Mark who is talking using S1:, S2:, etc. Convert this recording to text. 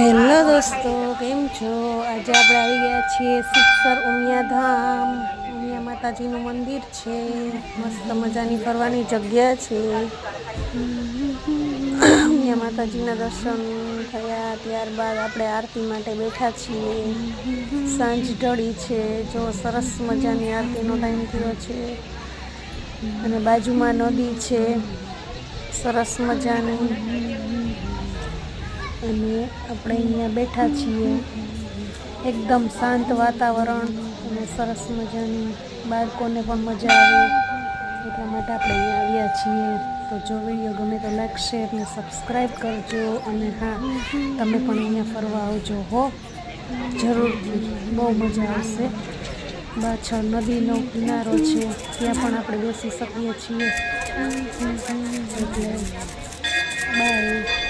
S1: Hello દોસ્તો, કેમ છો? આજે આપણે આવી ગયા છીએ સિત્સર ઉમિયાધામ. ઉમિયા માતાજીનું મંદિર છે. મસ્ત મજાની ફરવાની જગ્યા છે. ઉમિયા માતાજીના દર્શન થયા ત્યારબાદ આપણે આરતી માટે બેઠા છીએ. સાંજ ઢળી છે. જો સરસ મજાની આરતીનો ટાઈમ થયો છે અને બાજુમાં નદી છે સરસ મજાની. અને આપણે અહીંયા બેઠા છીએ. એકદમ શાંત વાતાવરણ અને સરસ મજાની, બાળકોને પણ મજા આવે એટલા માટે આપણે અહીંયા આવ્યા છીએ. તો જો વિડીયો ગમે તો લાઈક, શેર ને સબસ્ક્રાઈબ કરજો. અને હા, તમે પણ અહીંયા ફરવા આવજો હો, જરૂરથી. બહુ મજા આવશે. પાછળ નદીનો કિનારો છે, ત્યાં પણ આપણે બેસી શકીએ છીએ. એટલે બાય.